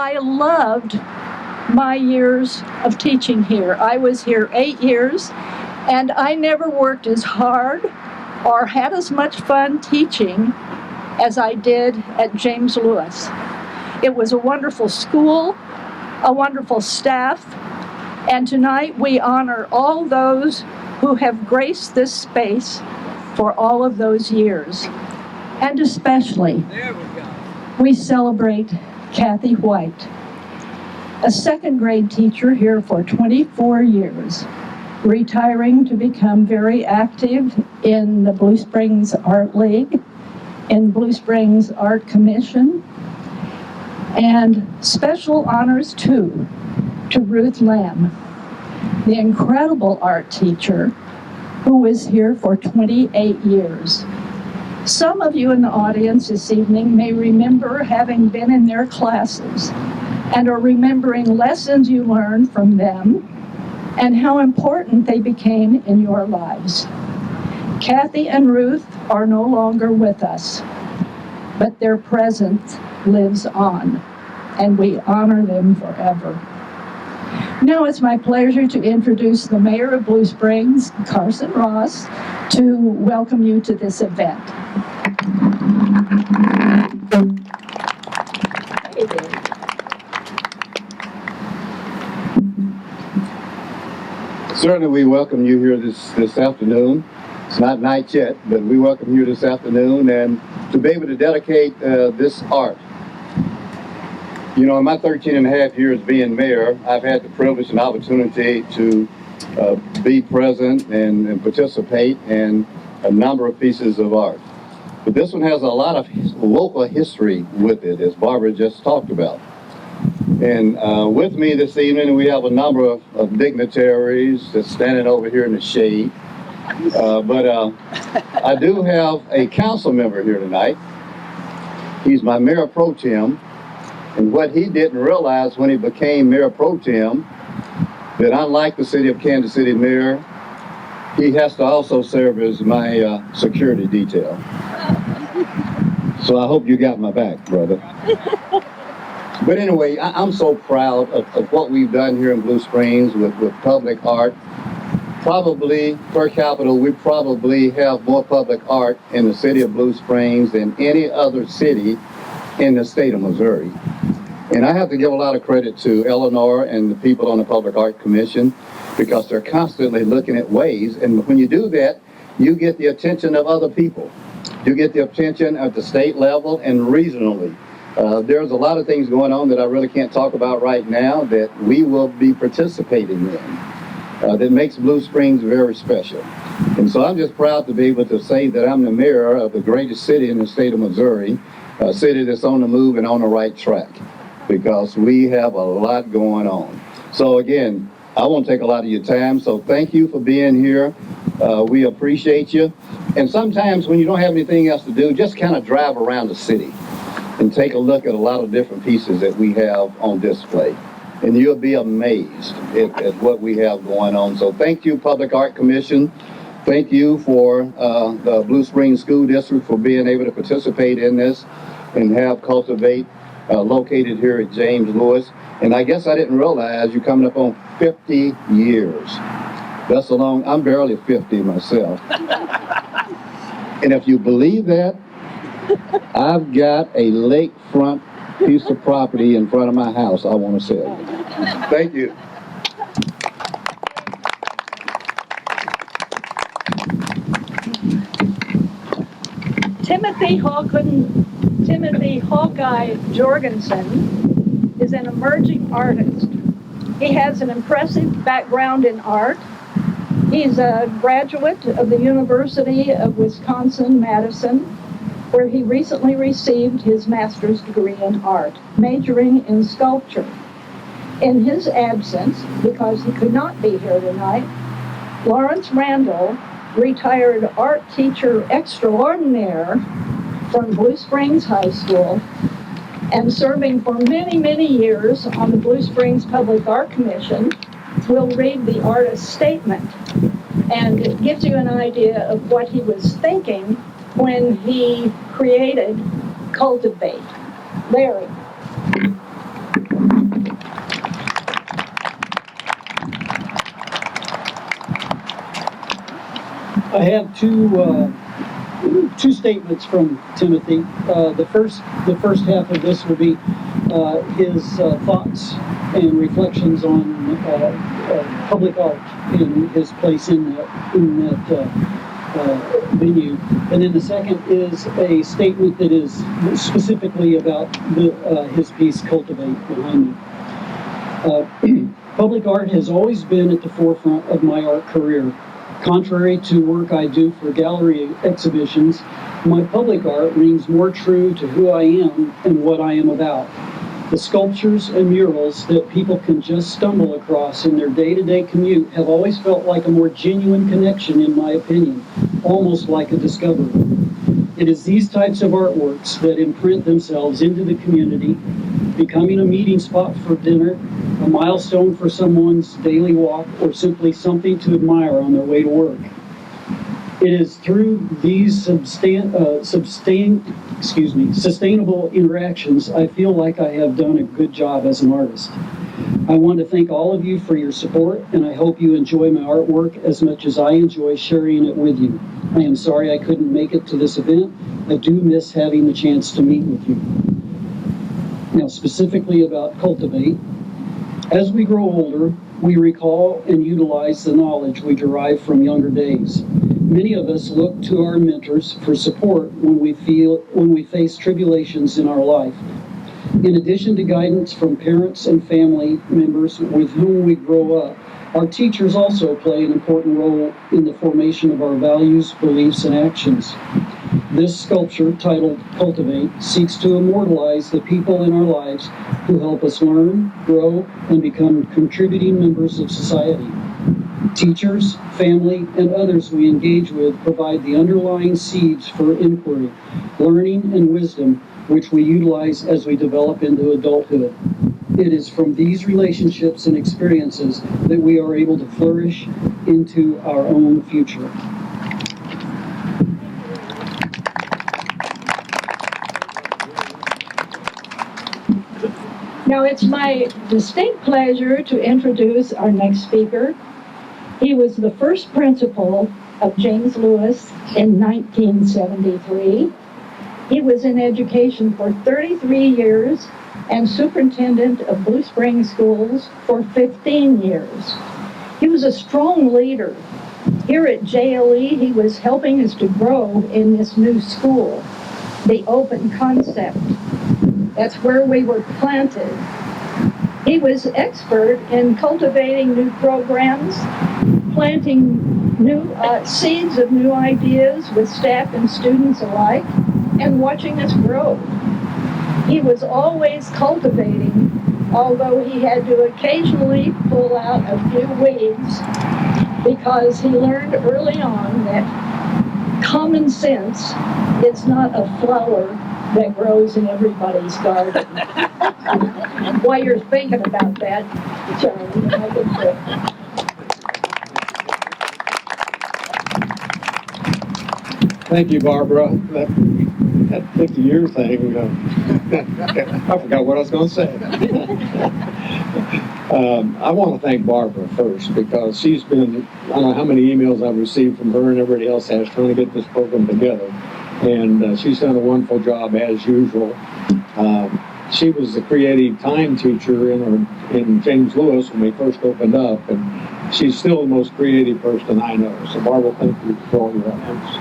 I loved my years of teaching here. I was here 8 years, and I never worked as hard or had as much fun teaching as I did at James Lewis. It was a wonderful school, a wonderful staff, and tonight we honor all those who have graced this space for all of those years. And especially, we celebrate Kathy White, a second grade teacher here for 24 years, retiring to become very active in the Blue Springs Art League, in Blue Springs Art Commission, and special honors too to Ruth Lamb, the incredible art teacher who was here for 28 years. Some of you in the audience this evening may remember having been in their classes and are remembering lessons you learned from them and how important they became in your lives. Kathy and Ruth are no longer with us, but their presence lives on, and we honor them forever. Now it's my pleasure to introduce the Mayor of Blue Springs, Carson Ross, to welcome you to this event. Certainly we welcome you here this afternoon. It's not night yet, but we welcome you this afternoon and to be able to dedicate this art. You know, in my 13 and a half years being mayor, I've had the privilege and opportunity to be present and participate in a number of pieces of art. But this one has a lot of local history with it, as Barbara just talked about. And with me this evening, we have a number of dignitaries that's standing over here in the shade. But I do have a council member here tonight. He's my mayor pro tem. And what he didn't realize when he became mayor pro tem, that unlike the city of Kansas City mayor, he has to also serve as my security detail. So I hope you got my back, brother. But anyway, I'm so proud of what we've done here in Blue Springs with public art. Probably, per capita, we probably have more public art in the city of Blue Springs than any other city in the state of Missouri. And I have to give a lot of credit to Eleanor and the people on the Public Art Commission because they're constantly looking at ways. And when you do that, you get the attention of other people. You get the attention at the state level and regionally. There's a lot of things going on that I really can't talk about right now that we will be participating in that makes Blue Springs very special. And so I'm just proud to be able to say that I'm the mayor of the greatest city in the state of Missouri, a city that's on the move and on the right track, because we have a lot going on. So again, I won't take a lot of your time, so thank you for being here. We appreciate you. And sometimes when you don't have anything else to do, just kind of drive around the city and take a look at a lot of different pieces that we have on display. And you'll be amazed at what we have going on. So thank you, Public Art Commission. Thank you for the Blue Springs School District for being able to participate in this and have Cultivate located here at James Lewis. And I guess I didn't realize you're coming up on 50 years. That's a long, I'm barely 50 myself. And if you believe that, I've got a lakefront piece of property in front of my house I want to sell. Thank you. Timothy Hawkeye Jorgensen is an emerging artist. He has an impressive background in art. He's a graduate of the University of Wisconsin-Madison, where he recently received his master's degree in art, majoring in sculpture. In his absence, because he could not be here tonight, Lawrence Randall, retired art teacher extraordinaire from Blue Springs High School and serving for many, many years on the Blue Springs Public Art Commission, will read the artist's statement. And it gives you an idea of what he was thinking when he created Cultivate. Larry. I have two statements from Timothy. The first half of this will be his thoughts and reflections on public art and his place in that venue. And then the second is a statement that is specifically about his piece, Cultivate, behind me. Public art has always been at the forefront of my art career. Contrary to work I do for gallery exhibitions, my public art rings more true to who I am and what I am about. The sculptures and murals that people can just stumble across in their day-to-day commute have always felt like a more genuine connection, in my opinion, almost like a discovery. It is these types of artworks that imprint themselves into the community, becoming a meeting spot for dinner, a milestone for someone's daily walk, or simply something to admire on their way to work. It is through these sustainable interactions I feel like I have done a good job as an artist. I want to thank all of you for your support, and I hope you enjoy my artwork as much as I enjoy sharing it with you. I am sorry I couldn't make it to this event. I do miss having the chance to meet with you. Now, specifically about Cultivate, as we grow older, we recall and utilize the knowledge we derive from younger days. Many of us look to our mentors for support when we face tribulations in our life. In addition to guidance from parents and family members with whom we grow up, our teachers also play an important role in the formation of our values, beliefs, and actions. This sculpture, titled Cultivate, seeks to immortalize the people in our lives who help us learn, grow, and become contributing members of society. Teachers, family, and others we engage with provide the underlying seeds for inquiry, learning, and wisdom, which we utilize as we develop into adulthood. It is from these relationships and experiences that we are able to flourish into our own future. Now, it's my distinct pleasure to introduce our next speaker. He was the first principal of James Lewis in 1973. He was in education for 33 years and superintendent of Blue Springs schools for 15 years. He was a strong leader. Here at JLE, he was helping us to grow in this new school, the open concept. That's where we were planted. He was expert in cultivating new programs, planting new seeds of new ideas with staff and students alike, and watching us grow. He was always cultivating, although he had to occasionally pull out a few weeds because he learned early on that common sense is not a flower that grows in everybody's garden. While you're thinking about that, Charlie, I can say. Thank you, Barbara. That 50-year thing, I forgot what I was going to say. I want to thank Barbara first because she's been, I don't know how many emails I've received from her and everybody else has trying to get this program together. And she's done a wonderful job as usual. She was the creative time teacher in James Lewis when we first opened up, and she's still the most creative person I know. So Barbara, thank you for all your efforts.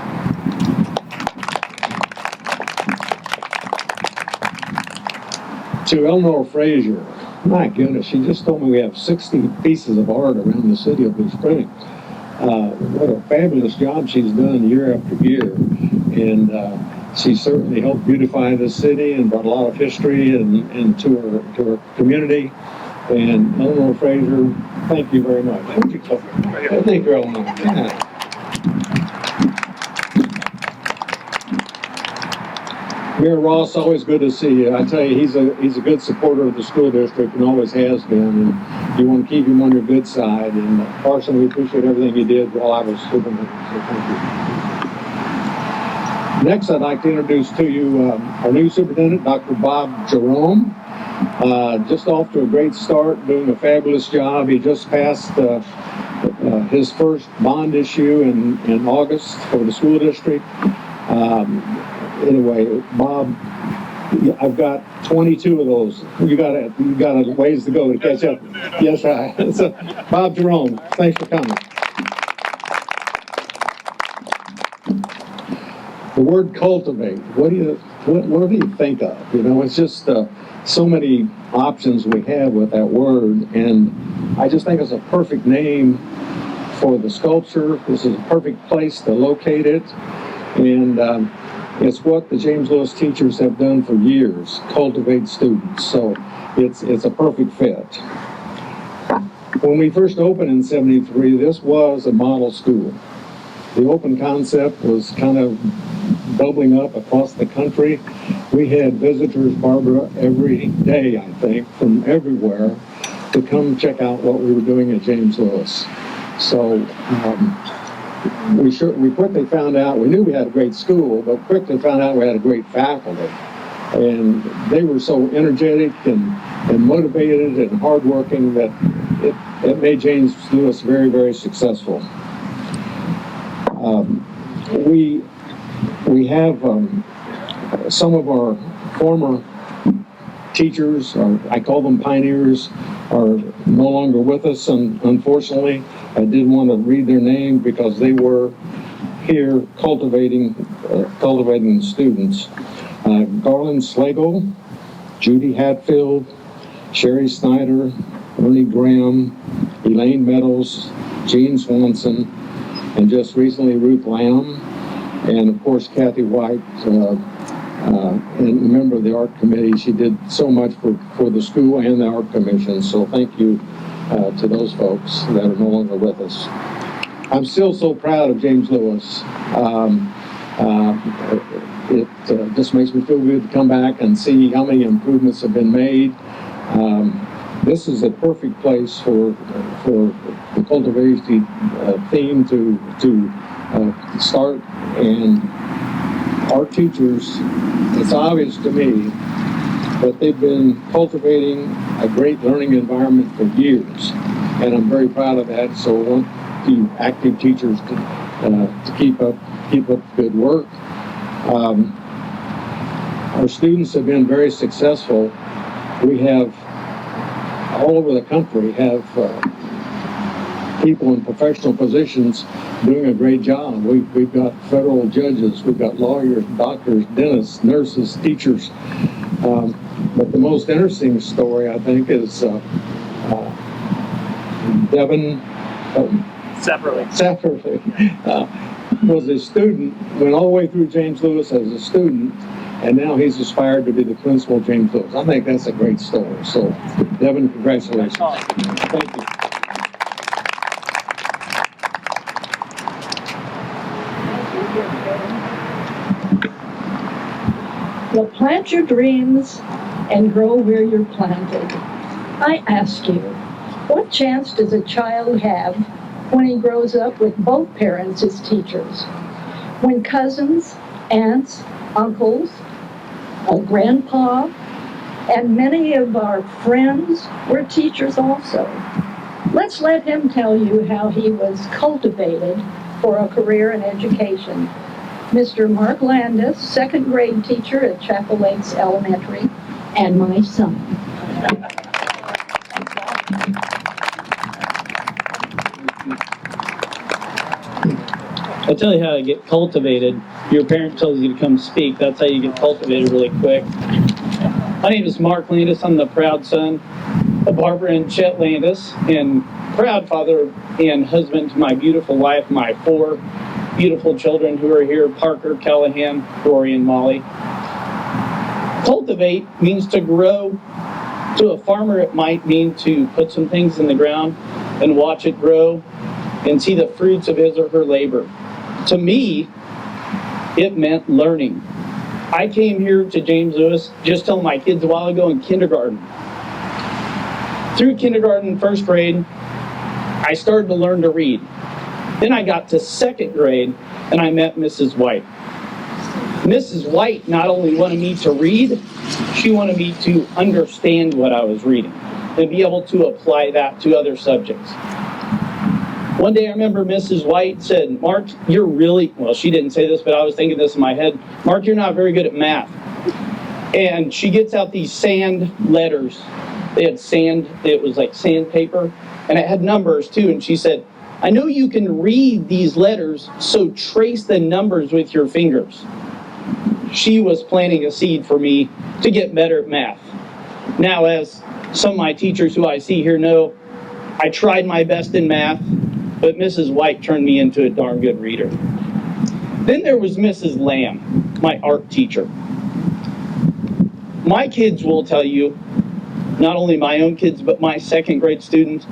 To Eleanor Frasier, my goodness, she just told me we have 60 pieces of art around the city of Blue Springs. What a fabulous job she's done year after year. And she certainly helped beautify the city and brought a lot of history and to her community. And Eleanor Frasier, thank you very much. Thank you, thank you, Eleanor. Yeah. Mayor Ross, always good to see you. I tell you, he's a good supporter of the school district and always has been. And you want to keep him on your good side. And Carson, we appreciate everything you did while I was superintendent. So thank you. Next, I'd like to introduce to you our new superintendent, Dr. Bob Jerome. Just off to a great start, doing a fabulous job. He just passed his first bond issue in August for the school district. Anyway, Bob, I've got 22 of those. You got a ways to go to catch up. Yes, right. So, Bob Jerome, thanks for coming. The word cultivate, what do you think of? You know, it's just so many options we have with that word, and I just think it's a perfect name for the sculpture. This is a perfect place to locate it, and it's what the James Lewis teachers have done for years, cultivate students, so it's a perfect fit. When we first opened in '73, this was a model school. The open concept was kind of bubbling up across the country. We had visitors, Barbara, every day, I think, from everywhere to come check out what we were doing at James Lewis. So we quickly found out, we knew we had a great school, but quickly found out we had a great faculty. And they were so energetic and motivated and hardworking that it made James Lewis very, very successful. We have some of our former teachers, or I call them pioneers, are no longer with us, and unfortunately. I did want to read their name because they were here cultivating students. Garland Slagle, Judy Hatfield, Sherry Snyder, Ernie Graham, Elaine Meadows, Jean Swanson, and just recently Ruth Lamb, and of course Kathy White, and a member of the art committee. She did so much for the school and the art commission, so thank you to those folks that are no longer with us. I'm still so proud of James Lewis. It just makes me feel good to come back and see how many improvements have been made. This is a perfect place for the cultivation theme to start, and our teachers, it's obvious to me that they've been cultivating a great learning environment for years, and I'm very proud of that. So I want the active teachers to keep up good work. Our students have been very successful. We have all over the country have people in professional positions doing a great job. We've got federal judges, we've got lawyers, doctors, dentists, nurses, teachers. But the most interesting story, I think, is Devin Eperley was a student, went all the way through James Lewis as a student, and now he's aspired to be the principal of James Lewis. I think that's a great story. So, Devin, congratulations. Thank you. Well, plant your dreams and grow where you're planted. I ask you, what chance does a child have when he grows up with both parents as teachers? When cousins, aunts, uncles, a grandpa, and many of our friends were teachers also. Let's let him tell you how he was cultivated for a career in education. Mr. Mark Landis, second grade teacher at Chapel Lakes Elementary, and my son. I'll tell you how to get cultivated. Your parent tells you to come speak. That's how you get cultivated really quick. My name is Mark Landis. I'm the proud son of Barbara and Chet Landis, and proud father and husband to my beautiful wife, my 4 beautiful children who are here, Parker, Callahan, Rory, and Molly. Cultivate means to grow. To a farmer, it might mean to put some things in the ground and watch it grow and see the fruits of his or her labor. To me, it meant learning. I came here to James Lewis, just telling my kids a while ago, in kindergarten. Through kindergarten, first grade, I started to learn to read. Then I got to second grade, and I met Mrs. White. Mrs. White not only wanted me to read, she wanted me to understand what I was reading and be able to apply that to other subjects. One day I remember Mrs. White said, Mark, you're really, well, she didn't say this, but I was thinking this in my head. Mark, you're not very good at math. And she gets out these sand letters. They had sand, it was like sandpaper, and it had numbers too. And she said, I know you can read these letters, so trace the numbers with your fingers. She was planting a seed for me to get better at math. Now, as some of my teachers who I see here know, I tried my best in math, but Mrs. White turned me into a darn good reader. Then there was Mrs. Lamb, my art teacher. My kids will tell you, not only my own kids, but my second grade students,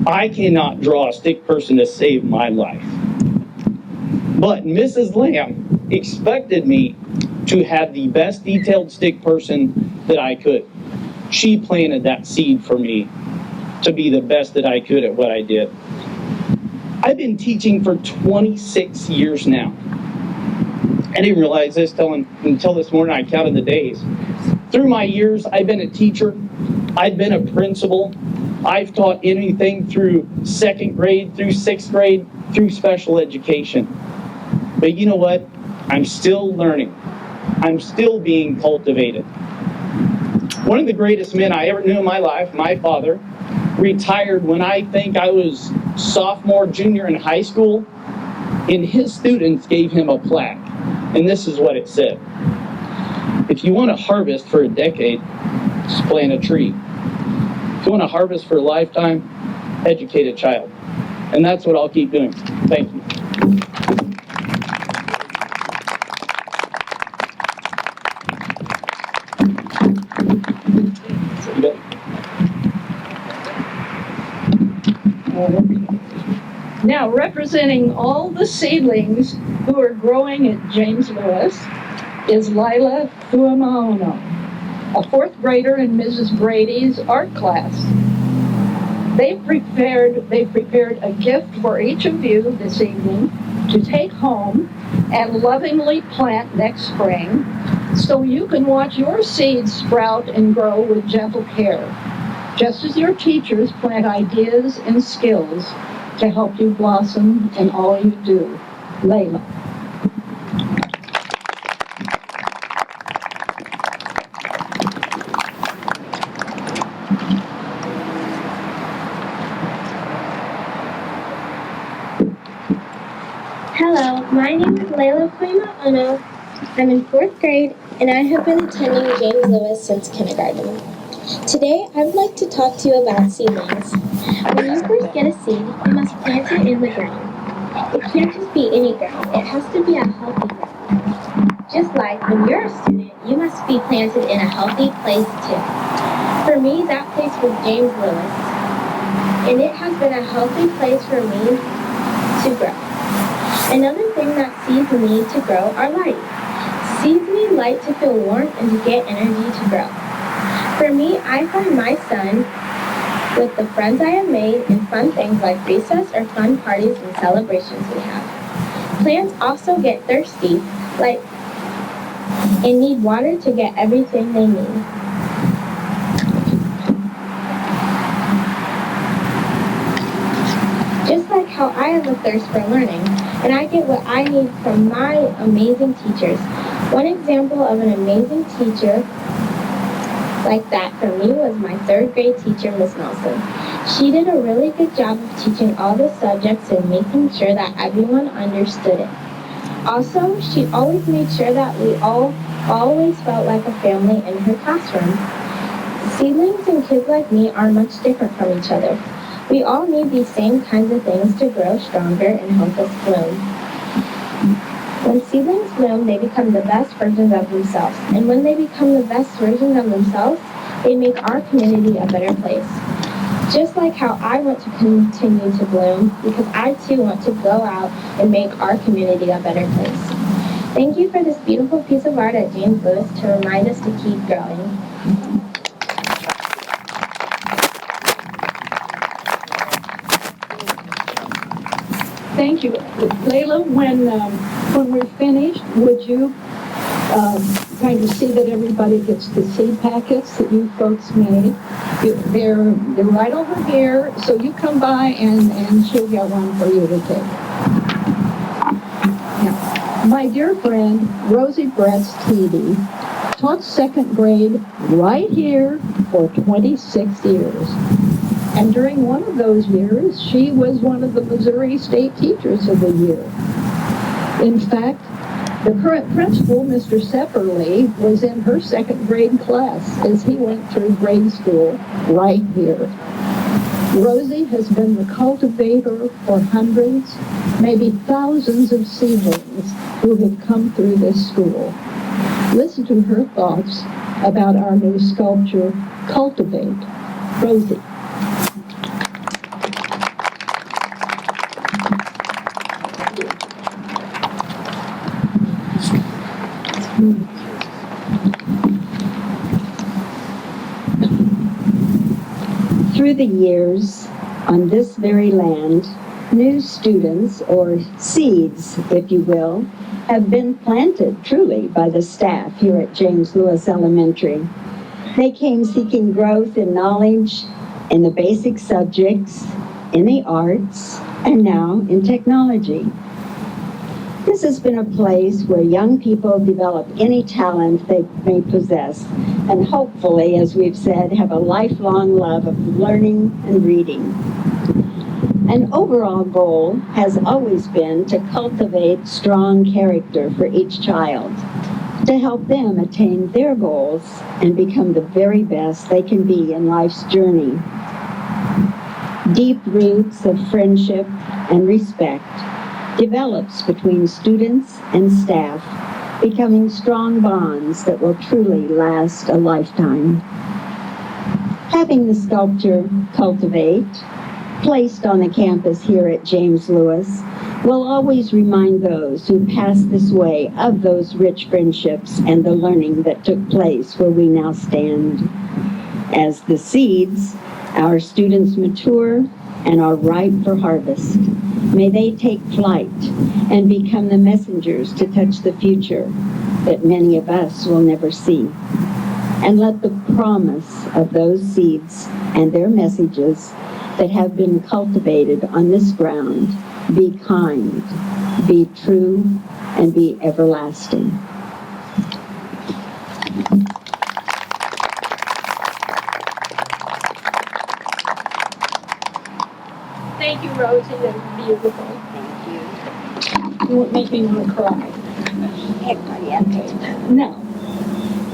I cannot draw a stick person to save my life. But Mrs. Lamb expected me to have the best detailed stick person that I could. She planted that seed for me to be the best that I could at what I did. I've been teaching for 26 years now. I didn't realize this until this morning. I counted the days. Through my years, I've been a teacher. I've been a principal. I've taught anything through second grade, through sixth grade, through special education. But you know what? I'm still learning. I'm still being cultivated. One of the greatest men I ever knew in my life, my father, retired when I think I was sophomore, junior in high school, and his students gave him a plaque. And this is what it said. If you want to harvest for a decade, just plant a tree. If you want to harvest for a lifetime, educate a child. And that's what I'll keep doing. Thank you. Now, representing all the seedlings who are growing at James Lewis is Laila Fuimaono, a fourth grader in Mrs. Brady's art class. They've prepared a gift for each of you this evening to take home and lovingly plant next spring so you can watch your seeds sprout and grow with gentle care, just as your teachers plant ideas and skills to help you blossom in all you do. Laila. Hello, my name is Laila Fuimaono. I'm in fourth grade, and I have been attending James Lewis since kindergarten. Today, I would like to talk to you about seedlings. When you first get a seed, you must plant it in the ground. It can't just be any ground, it has to be a healthy ground. Just like when you're a student, you must be planted in a healthy place too. For me, that place was James Lewis, and it has been a healthy place for me to grow. Another thing that seeds need to grow are light. Seeds need light to feel warm and to get energy to grow. For me, I find my sun with the friends I have made in fun things like recess or fun parties and celebrations we have. Plants also get thirsty, and need water to get everything they need. Just like how I have a thirst for learning, and I get what I need from my amazing teachers. One example of an amazing teacher like that for me was my third grade teacher, Miss Nelson. She did a really good job of teaching all the subjects and making sure that everyone understood it. Also, she always made sure that we all always felt like a family in her classroom. Seedlings and kids like me are much different from each other. We all need these same kinds of things to grow stronger and help us bloom. When seedlings bloom, they become the best versions of themselves. And when they become the best versions of themselves, they make our community a better place. Just like how I want to continue to bloom, because I too want to go out and make our community a better place. Thank you for this beautiful piece of art at James Lewis to remind us to keep growing. Thank you. Laila, when we're finished, would you kind of see that everybody gets the seed packets that you folks made? They're right over here, so you come by and she'll get one for you to take. Now, my dear friend, Rosie Bretz Tede, taught second grade right here for 26 years. And during one of those years, she was one of the Missouri State Teachers of the Year. In fact, the current principal, Mr. Eperley, was in her second grade class as he went through grade school right here. Rosie has been the cultivator for hundreds, maybe thousands of seedlings who have come through this school. Listen to her thoughts about our new sculpture, Cultivate. Rosie. Through the years, on this very land, new students, or seeds, if you will, have been planted truly by the staff here at James Lewis Elementary. They came seeking growth in knowledge, in the basic subjects, in the arts, and now in technology. This has been a place where young people develop any talent they may possess, and hopefully, as we've said, have a lifelong love of learning and reading. An overall goal has always been to cultivate strong character for each child, to help them attain their goals and become the very best they can be in life's journey. Deep roots of friendship and respect develops between students and staff, becoming strong bonds that will truly last a lifetime. Having the sculpture Cultivate placed on the campus here at James Lewis will always remind those who pass this way of those rich friendships and the learning that took place where we now stand. As the seeds, our students mature and are ripe for harvest. May they take flight and become the messengers to touch the future that many of us will never see. And let the promise of those seeds and their messages that have been cultivated on this ground be kind, be true, and be everlasting. Thank you, Rosie. That was beautiful. Thank you. You won't make me want to cry. Okay. Now,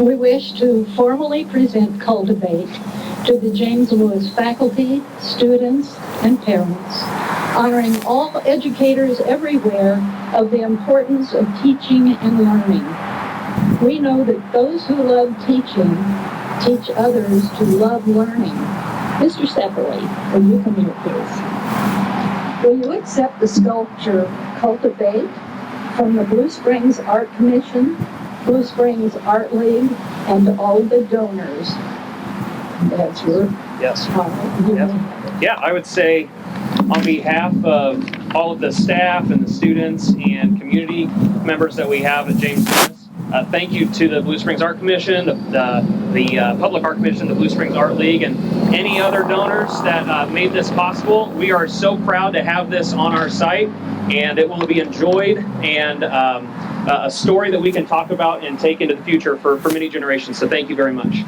we wish to formally present Cultivate to the James Lewis faculty, students, and parents, honoring all educators everywhere of the importance of teaching and learning. We know that those who love teaching teach others to love learning. Mr. Eperley, will you come here, please? Will you accept the sculpture Cultivate from the Blue Springs Art Commission, Blue Springs Art League, and all the donors? That's your Yes. honor. Yeah, I would say on behalf of all of the staff and the students and community members that we have at James Lewis, thank you to the Blue Springs Art Commission, the Public Art Commission, the Blue Springs Art League, and any other donors that made this possible. We are so proud to have this on our site, and it will be enjoyed and a story that we can talk about and take into the future for many generations. So thank you very much.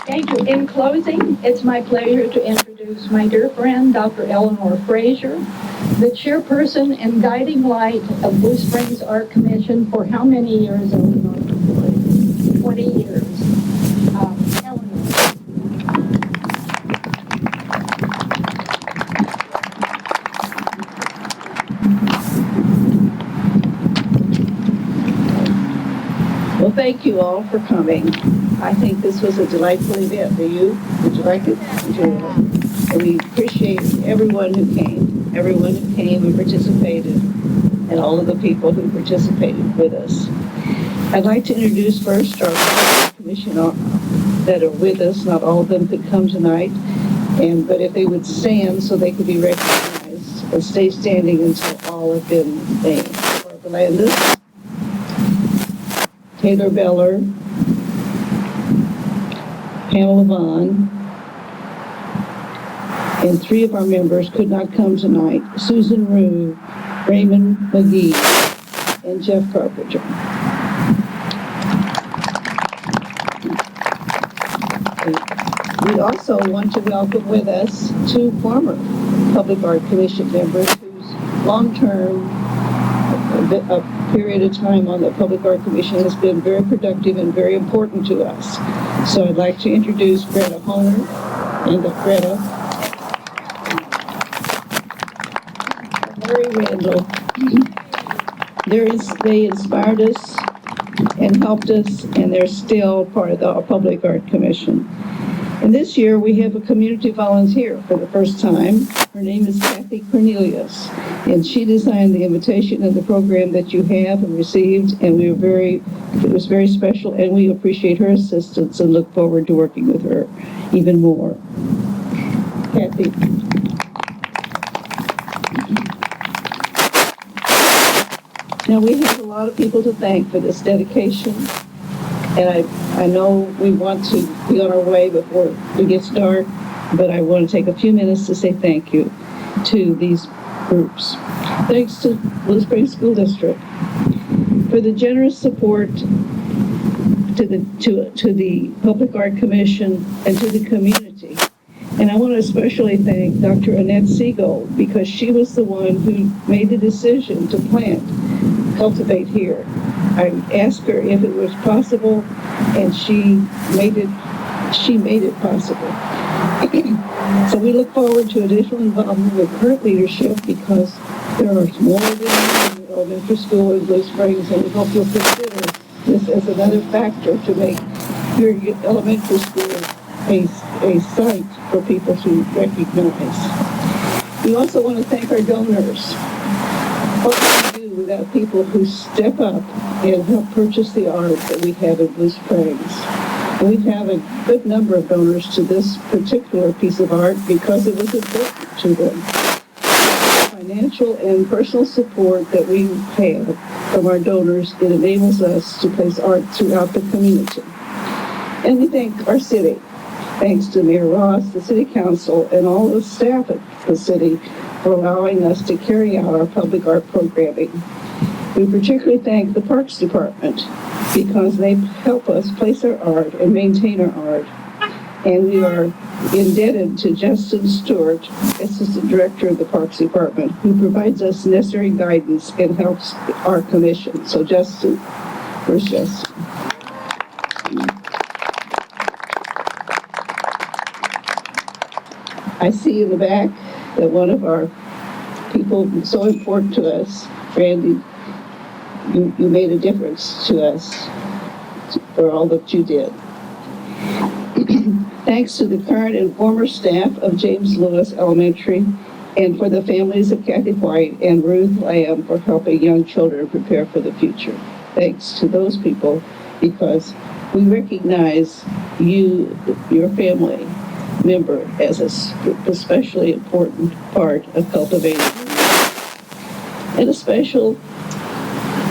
Thank you. In closing, it's my pleasure to introduce my dear friend, Dr. Eleanor Frasier, the chairperson and guiding light of Blue Springs Art Commission for how many years, Eleanor? 20 years. Eleanor. Well, thank you all for coming. I think this was a delightful event. Do you? Did you like it? And we appreciate everyone who came and participated, and all of the people who participated with us. I'd like to introduce first our commission that are with us. Not all of them could come tonight, but if they would stand so they could be recognized, and stay standing until all have been named. Barbara Landis, Taylor Beller, Pamela Vaughn, and 3 of our members could not come tonight: Susan Rue, Raymond McGee, and Jeff Carpenter. We also want to welcome with us 2 former Public Art Commission members whose long-term period of time on the Public Art Commission has been very productive and very important to us. So I'd like to introduce Greta Honer and Greta, Mary Randall. They inspired us and helped us, and they're still part of the Public Art Commission. And this year we have a community volunteer for the first time. Her name is Kathy Cornelius, and she designed the invitation and the program that you have and received, and it was very special, and we appreciate her assistance and look forward to working with her even more. Kathy. Now, we have a lot of people to thank for this dedication, and I know we want to be on our way before it gets dark, but I want to take a few minutes to say thank you to these groups. Thanks to Blue Springs School District for the generous support to the Public Art Commission and to the community. And I want to especially thank Dr. Annette Siegel, because she was the one who made the decision to plant Cultivate here. I asked her if it was possible, and she made it possible. So we look forward to additional involvement with current leadership, because there are more than one elementary school in Blue Springs, and we hope you'll consider this as another factor to make your elementary school a site for people to recognize. We also want to thank our donors. What can we do without people who step up and help purchase the art that we have in Blue Springs? And we have a good number of donors to this particular piece of art because it was important to them. Financial and personal support that we have from our donors, it enables us to place art throughout the community. And we thank our city. Thanks to Mayor Ross, the City Council, and all the staff at the city for allowing us to carry out our public art programming. We particularly thank the Parks Department because they help us place our art and maintain our art. And we are indebted to Justin Stewart, Assistant Director of the Parks Department, who provides us necessary guidance and helps our commission. So Justin, where's Justin? I see in the back that one of our people so important to us, Randy, you made a difference to us for all that you did. Thanks to the current and former staff of James Lewis Elementary, and for the families of Kathy White and Ruth Lamb for helping young children prepare for the future. Thanks to those people, because we recognize you, your family member, as an especially important part of cultivating. And a special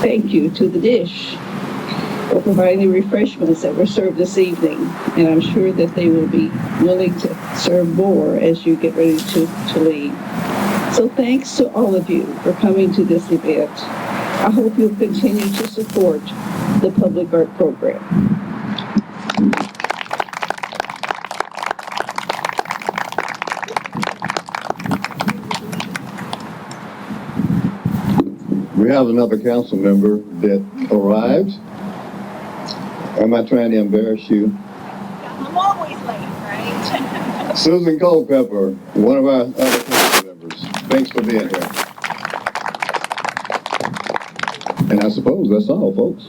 thank you to the Dish for providing the refreshments that were served this evening, and I'm sure that they will be willing to serve more as you get ready to leave. So thanks to all of you for coming to this event. I hope you'll continue to support the public art program. We have another council member that arrived. Am I trying to embarrass you? I'm always late, right? Susan Culpepper, one of our other council members. Thanks for being here. And I suppose that's all, folks.